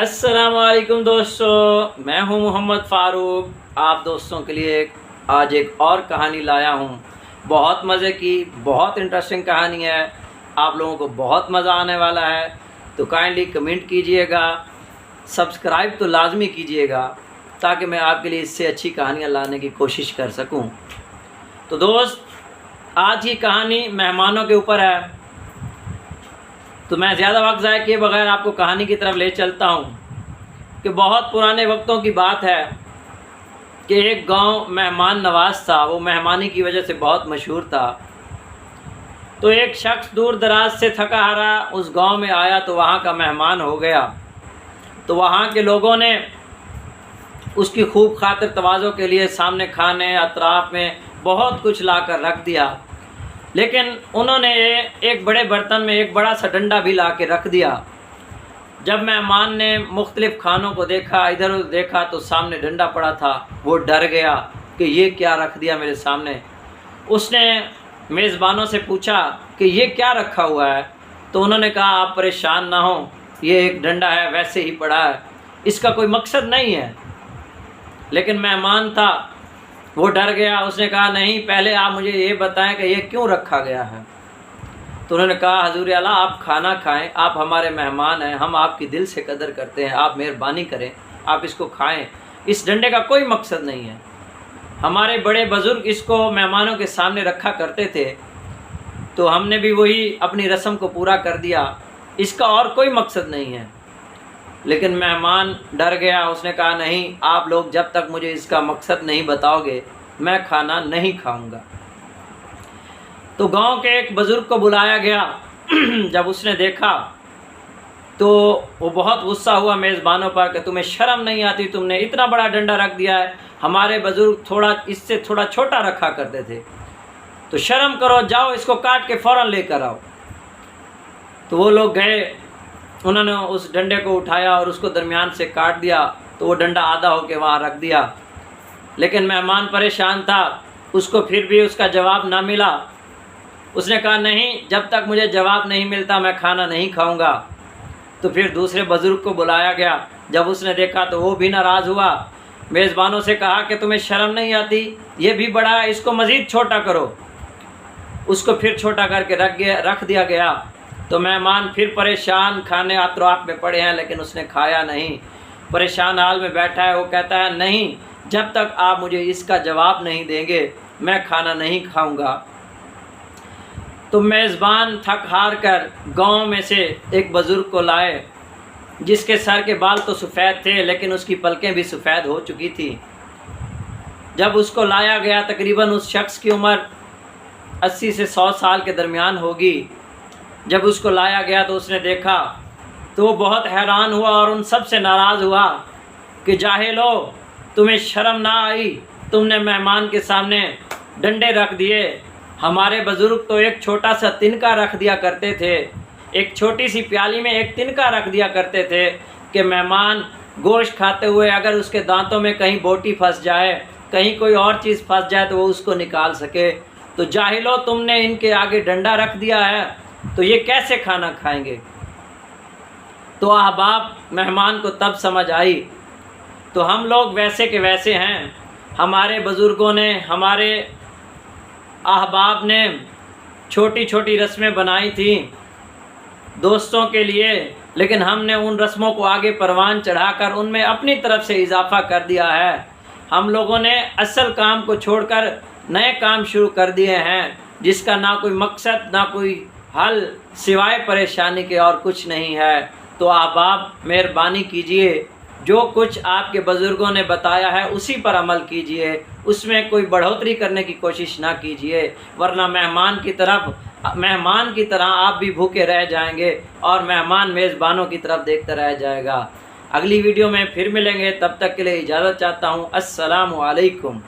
अस्सलाम वालेकुम दोस्तों, मैं हूं मोहम्मद फ़ारूक। आप दोस्तों के लिए आज एक और कहानी लाया हूं। बहुत मज़े की, बहुत इंटरेस्टिंग कहानी है। आप लोगों को बहुत मज़ा आने वाला है। तो काइंडली कमेंट कीजिएगा, सब्सक्राइब तो लाजमी कीजिएगा ताकि मैं आपके लिए इससे अच्छी कहानियाँ लाने की कोशिश कर सकूं। तो दोस्त, आज की कहानी मेहमानों के ऊपर है। तो मैं ज़्यादा वक्त ज़ाया किए बगैर आपको कहानी की तरफ ले चलता हूँ कि बहुत पुराने वक्तों की बात है कि एक गांव मेहमान नवाज था। वो मेहमानी की वजह से बहुत मशहूर था। तो एक शख्स दूर दराज से थका हारा उस गांव में आया तो वहाँ का मेहमान हो गया। तो वहाँ के लोगों ने उसकी खूब खातिर तवाज़ो के लिए सामने खाने अतराफ़ में बहुत कुछ ला कर रख दिया। लेकिन उन्होंने एक बड़े बर्तन में एक बड़ा सा डंडा भी ला के रख दिया। जब मेहमान ने मुख्तलिफ़ खानों को देखा, इधर उधर देखा तो सामने डंडा पड़ा था। वो डर गया कि ये क्या रख दिया मेरे सामने। उसने मेज़बानों से पूछा कि ये क्या रखा हुआ है। तो उन्होंने कहा, आप परेशान ना हो, ये एक डंडा है, वैसे ही पड़ा है, इसका कोई मकसद नहीं है। लेकिन मेहमान था, वो डर गया। उसने कहा, नहीं, पहले आप मुझे ये बताएं कि ये क्यों रखा गया है। तो उन्होंने कहा, हजूर आला, आप खाना खाएं, आप हमारे मेहमान हैं, हम आपकी दिल से कदर करते हैं, आप मेहरबानी करें, आप इसको खाएं। इस डंडे का कोई मकसद नहीं है। हमारे बड़े बुज़ुर्ग इसको मेहमानों के सामने रखा करते थे, तो हमने भी वही अपनी रस्म को पूरा कर दिया। इसका और कोई मकसद नहीं है। लेकिन मेहमान डर गया। उसने कहा, नहीं, आप लोग जब तक मुझे इसका मकसद नहीं बताओगे मैं खाना नहीं खाऊंगा। तो गांव के एक बुज़ुर्ग को बुलाया गया। जब उसने देखा तो वो बहुत गुस्सा हुआ मेज़बानों पर कि तुम्हें शर्म नहीं आती, तुमने इतना बड़ा डंडा रख दिया है। हमारे बुज़ुर्ग इससे थोड़ा छोटा रखा करते थे, तो शर्म करो, जाओ इसको काट के फ़ौरन लेकर आओ। तो वो लोग गए, उन्होंने उस डंडे को उठाया और उसको दरमियान से काट दिया। तो वो डंडा आधा होके वहाँ रख दिया। लेकिन मेहमान परेशान था, उसको फिर भी उसका जवाब ना मिला। उसने कहा, नहीं, जब तक मुझे जवाब नहीं मिलता मैं खाना नहीं खाऊंगा। तो फिर दूसरे बुज़ुर्ग को बुलाया गया। जब उसने देखा तो वो भी नाराज़ हुआ। मेज़बानों से कहा कि तुम्हें शर्म नहीं आती, ये भी बड़ा है, इसको मज़ीद छोटा करो। उसको फिर छोटा करके रख दिया गया। तो मेहमान फिर परेशान खाने अतराफ़ में पड़े हैं, लेकिन उसने खाया नहीं, परेशान हाल में बैठा है। वो कहता है, नहीं, जब तक आप मुझे इसका जवाब नहीं देंगे मैं खाना नहीं खाऊंगा। तो मेज़बान थक हार कर गांव में से एक बुज़ुर्ग को लाए, जिसके सर के बाल तो सफ़ेद थे लेकिन उसकी पलकें भी सफ़ेद हो चुकी थी। जब उसको लाया गया, तकरीबन उस शख्स की उम्र 80 से 100 साल के दरमियान होगी। जब उसको लाया गया तो उसने देखा तो वो बहुत हैरान हुआ और उन सब से नाराज़ हुआ कि जाहिलो, तुम्हें शर्म ना आई, तुमने मेहमान के सामने डंडे रख दिए। हमारे बुज़ुर्ग तो एक छोटा सा तिनका रख दिया करते थे, एक छोटी सी प्याली में एक तिनका रख दिया करते थे कि मेहमान गोश्त खाते हुए अगर उसके दांतों में कहीं बोटी फंस जाए, कहीं कोई और चीज़ फंस जाए तो वो उसको निकाल सके। तो जाहिलो, तुमने इनके आगे डंडा रख दिया है, तो ये कैसे खाना खाएंगे। तो अहबाब मेहमान को तब समझ आई। तो हम लोग वैसे के वैसे हैं। हमारे बुज़ुर्गों ने, हमारे अहबाब ने छोटी छोटी रस्में बनाई थी दोस्तों के लिए, लेकिन हमने उन रस्मों को आगे परवान चढ़ाकर उनमें अपनी तरफ से इजाफ़ा कर दिया है। हम लोगों ने असल काम को छोड़कर नए काम शुरू कर दिए हैं, जिसका ना कोई मकसद ना कोई हल सिवाय परेशानी के और कुछ नहीं है। तो अहबाब, मेहरबानी कीजिए, जो कुछ आपके बुज़ुर्गों ने बताया है उसी पर अमल कीजिए, उसमें कोई बढ़ोतरी करने की कोशिश ना कीजिए, वरना मेहमान की तरह आप भी भूखे रह जाएंगे और मेहमान मेज़बानों की तरफ देखता रह जाएगा। अगली वीडियो में फिर मिलेंगे, तब तक के लिए इजाज़त चाहता हूँ। अस्सलामु अलैकुम।